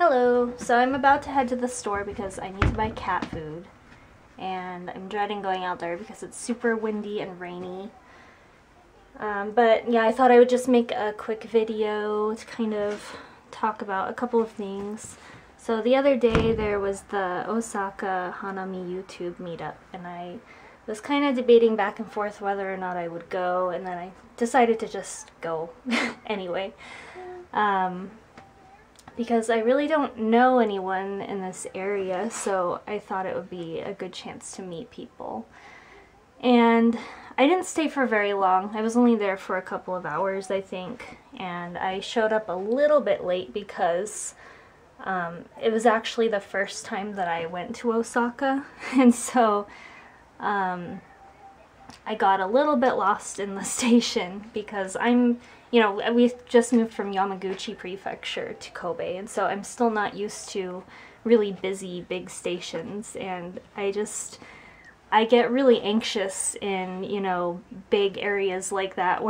Hello! So I'm about to head to the store because I need to buy cat food. And I'm dreading going out there because it's super windy and rainy. But yeah, I thought I would just make a quick video to kind of talk about a couple of things. So the other day there was the Osaka Hanami YouTube Meetup, and I was kind of debating back and forth whether or not I would go, and then I decided to just go anyway. Because I really don't know anyone in this area, so I thought it would be a good chance to meet people. And I didn't stay for very long. I was only there for a couple of hours, I think, and I showed up a little bit late because it was actually the first time that I went to Osaka, and so I got a little bit lost in the station because we just moved from Yamaguchi Prefecture to Kobe, and so I'm still not used to really busy big stations, and I get really anxious in, big areas like that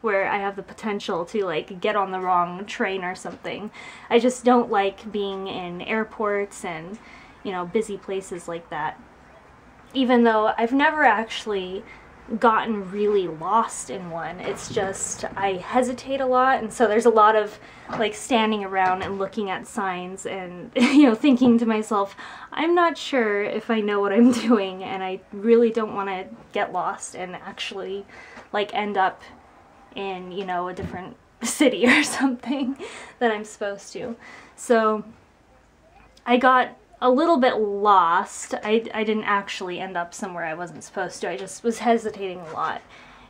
where I have the potential to like get on the wrong train or something. I just don't like being in airports and, busy places like that. Even though I've never actually gotten really lost in one, it's just I hesitate a lot, and so there's a lot of like standing around and looking at signs and thinking to myself, I'm not sure if I know what I'm doing, and I really don't want to get lost and actually like end up in a different city or something that I'm supposed to. So I got a little bit lost. I didn't actually end up somewhere I wasn't supposed to. I just was hesitating a lot,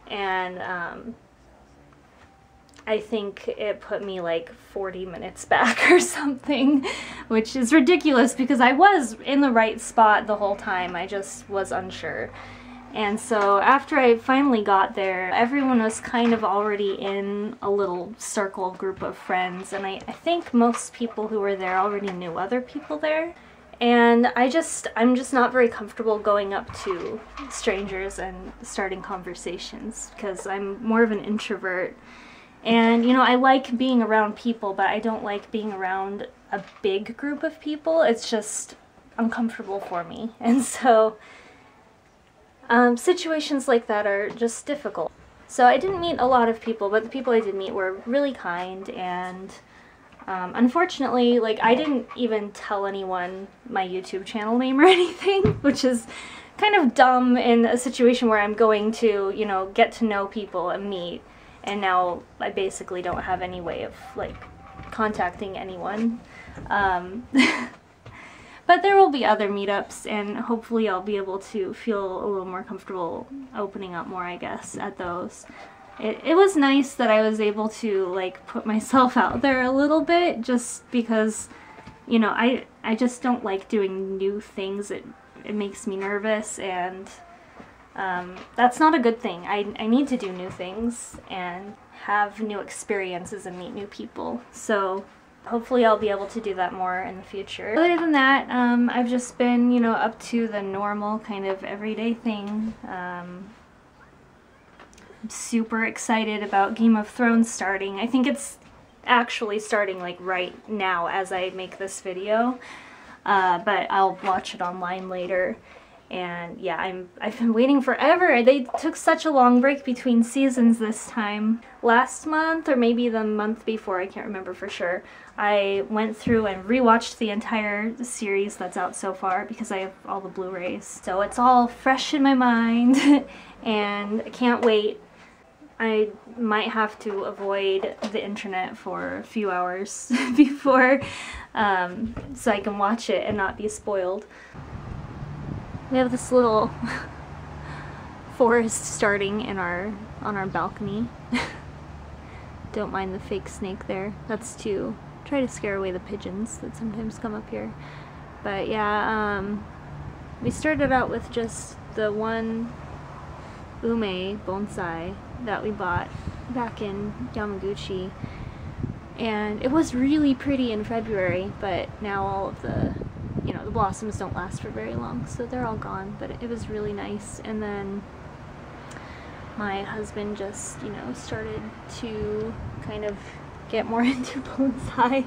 and I think it put me like 40 minutes back or something, which is ridiculous because I was in the right spot the whole time. I just was unsure. And so after I finally got there, everyone was kind of already in a little circle group of friends, and I think most people who were there already knew other people there. And I'm just not very comfortable going up to strangers and starting conversations because I'm more of an introvert. And, I like being around people, but I don't like being around a big group of people. It's just uncomfortable for me. And so situations like that are just difficult. So I didn't meet a lot of people, but the people I did meet were really kind, and unfortunately, like, I didn't even tell anyone my YouTube channel name or anything, which is kind of dumb in a situation where I'm going to, get to know people and meet, and now I basically don't have any way of, like, contacting anyone. But there will be other meetups, and hopefully I'll be able to feel a little more comfortable opening up more, I guess, at those. It was nice that I was able to like put myself out there a little bit, just because, I just don't like doing new things. It makes me nervous, and that's not a good thing. I need to do new things and have new experiences and meet new people. So hopefully I'll be able to do that more in the future. Other than that, I've just been, up to the normal kind of everyday thing. I'm super excited about Game of Thrones starting. I think it's actually starting like right now as I make this video, but I'll watch it online later. And yeah, I've been waiting forever. They took such a long break between seasons this time. Last month, or maybe the month before, I can't remember for sure, I went through and rewatched the entire series that's out so far because I have all the Blu-rays. So it's all fresh in my mind, and I can't wait. I might have to avoid the internet for a few hours before, so I can watch it and not be spoiled. We have this little forest starting on our balcony. Don't mind the fake snake there. That's to try to scare away the pigeons that sometimes come up here. But yeah, we started out with just the one ume bonsai that we bought back in Yamaguchi, and it was really pretty in February, but now all of the the blossoms don't last for very long, so they're all gone. But it was really nice. And then my husband just started to kind of get more into bonsai.